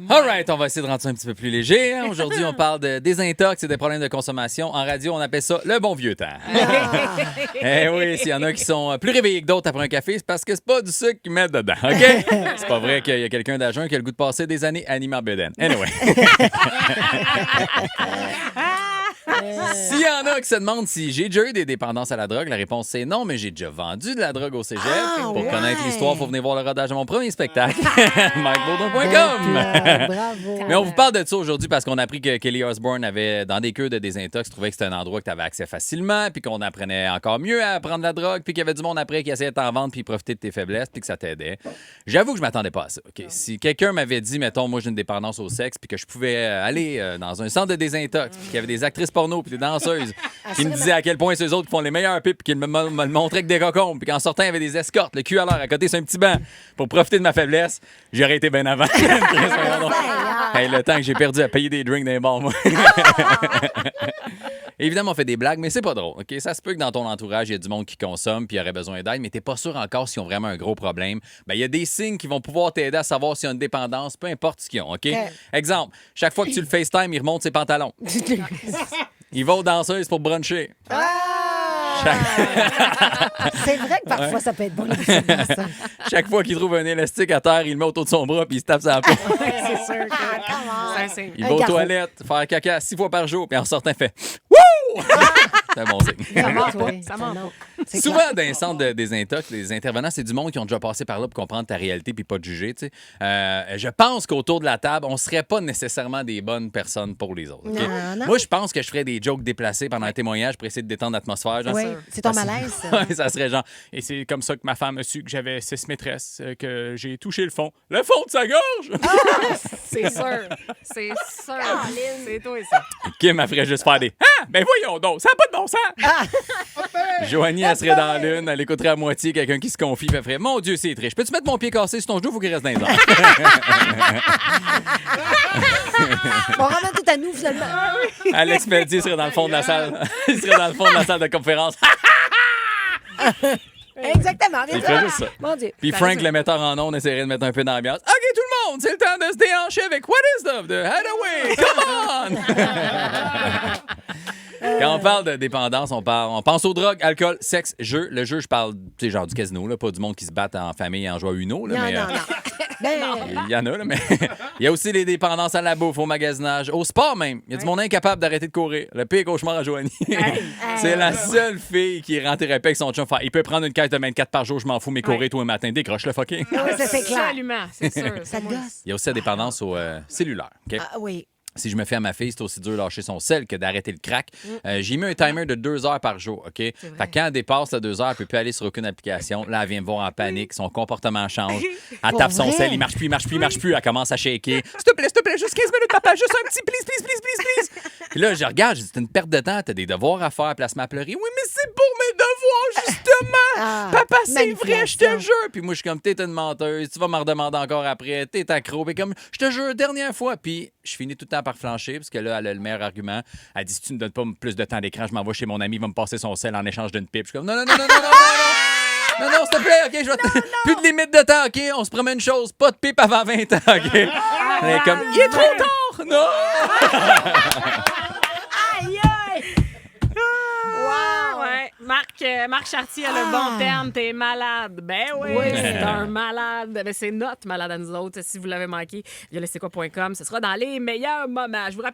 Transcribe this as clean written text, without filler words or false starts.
All right, on va essayer de rendre ça un petit peu plus léger. Hein. Aujourd'hui, on parle de désintox et des problèmes de consommation. En radio, on appelle ça le bon vieux temps. Eh oui, s'il y en a qui sont plus réveillés que d'autres après un café, c'est parce que c'est pas du sucre qu'ils mettent dedans, OK? C'est pas vrai qu'il y a quelqu'un d'à jeun qui a le goût de passer des années animé en bédaine. Anyway. S'il y en a qui se demandent si j'ai déjà eu des dépendances à la drogue, la réponse c'est non, mais j'ai déjà vendu de la drogue au cégep. Pour connaître l'histoire, il faut venir voir le rodage de mon premier spectacle. MikeBaudon.com. Bravo. Mais on vous parle de ça aujourd'hui parce qu'on a appris que Kelly Osbourne avait, dans des cures de désintox, trouvait que c'était un endroit que tu avais accès facilement, puis qu'on apprenait encore mieux à prendre la drogue, puis qu'il y avait du monde après qui essayait de t'en vendre, puis profiter de tes faiblesses, puis que ça t'aidait. J'avoue que je m'attendais pas à ça. OK? Si quelqu'un m'avait dit, mettons, moi j'ai une dépendance au sexe, puis que je pouvais aller dans un centre de désintox, puis qu'il y avait des actrices porno, puis des danseuses, qui me disaient à quel point c'est eux autres qui font les meilleurs pipes, puis qu'ils me le montraient que des cocombes, puis qu'en sortant, il y avait des escortes, le cul à l'heure, à côté, c'est un petit banc, pour profiter de ma faiblesse, j'aurais été bien avant. Hey, le temps que j'ai perdu à payer des drinks dans les bars, moi. Évidemment, on fait des blagues, mais c'est pas drôle. OK? Ça se peut que dans ton entourage, il y a du monde qui consomme puis aurait besoin d'aide, mais t'es pas sûr encore s'ils ont vraiment un gros problème. Ben, il y a des signes qui vont pouvoir t'aider à savoir s'il y a une dépendance, peu importe ce qu'ils ont. OK? Exemple, chaque fois que tu le FaceTime, il remonte ses pantalons. Il va aux danseuses pour bruncher. C'est vrai que parfois, ça peut être bon. Ça. Chaque fois qu'il trouve un élastique à terre, il le met autour de son bras puis il se tape sa peau. C'est sûr que Il va aux toilettes, faire caca 6 fois par jour, puis en sortant, il fait « Wouh! » C'est un bon signe. ça ment pas. Oui, Ça ment pas. c'est Souvent, clair. dans les centres de désintox, les intervenants, c'est du monde qui ont déjà passé par là pour comprendre ta réalité puis pas te juger. Tu sais. Je pense qu'autour de la table, on serait pas nécessairement des bonnes personnes pour les autres. OK? Non. Moi, je pense que je ferais des jokes déplacés pendant un témoignage pour essayer de détendre l'atmosphère. Genre, Oui, c'est ton malaise. ça. Ouais, ça serait genre. Et c'est comme ça que ma femme a su que j'avais 6 maîtresses, que j'ai touché le fond. Le fond de sa gorge! C'est sûr. C'est sûr. C'est toi, ça. Kim, elle ferait juste faire des Ah! Ben voyons donc, ça n'a pas de bon sens! Joanie, elle serait dans l'une, elle écouterait à moitié quelqu'un qui se confie, puis elle ferait Mon Dieu, c'est triche. Peux-tu mettre mon pied cassé sur ton genou? Faut qu'il reste dans les airs. On ramène tout à nous, finalement. Alex Pelletier serait dans le fond de la salle. Il serait dans le fond de la salle de conférence. Exactement. Il ferait juste ça. Mon Dieu. Puis Frank, le metteur en ondes, essaierait de mettre un peu d'ambiance. OK, tout le monde, c'est le temps de se déhancher avec What is Love de Hathaway. Come on! Quand on parle de dépendance, on pense aux drogues, alcool, sexe, jeu. Le jeu, je parle genre du casino, là, pas du monde qui se bat en famille en jouant à Uno. Là, Non, mais, non. Ben, il y en a, là, mais il y a aussi les dépendances à la bouffe, au magasinage, au sport même. Il y a du monde incapable d'arrêter de courir. Le pire cauchemar à Joanie. C'est la seule fille qui rentrait avec son chum. Il peut prendre une caisse de 24 par jour, je m'en fous, mais courir tout le matin. Décroche le fucking. oui, ça, c'est clair. Absolument, c'est sûr. Ça te gosse. Il y a aussi la dépendance au cellulaire. OK? Ah oui. Si je me fais à ma fille, c'est aussi dur de lâcher son sel que d'arrêter le crack. J'ai mis un timer de 2 heures par jour, OK? Fait que quand elle dépasse les 2 heures, elle peut plus aller sur aucune application. Là, elle vient me voir en panique. Son comportement change. Elle tape son vrai? sel, il marche plus. Elle commence à shaker. S'il te plaît, juste 15 minutes, papa. Juste un petit please. Puis là, je regarde, je dis, c'est une perte de temps. T'as des devoirs à faire. Place-moi à pleurer. Oui, mais c'est pour mes devoirs, justement. Papa, c'est vrai, je te jure. Puis moi, je suis comme, t'es une menteuse. Tu vas me redemander encore après. T'es accro. Puis comme, je te jure, dernière fois. Puis je finis tout le temps par flancher parce que là, elle a le meilleur argument. Elle dit, si tu ne me donnes pas plus de temps d'écran, je m'envoie chez mon ami, il va me passer son sel en échange d'une pipe. Je suis comme, non. Non, s'il te plaît, OK, plus de limite de temps, OK, on se promet une chose, pas de pipe avant 20 ans, OK? Elle est comme, il est trop tard, non! Wow! Ouais. Marc Chartier a le bon terme. T'es malade. Ben oui, c'est un malade. Ben, c'est notre malade à nous autres. Si vous l'avez manqué, violetquoi.com. Ce sera dans les meilleurs moments. Je vous rappelle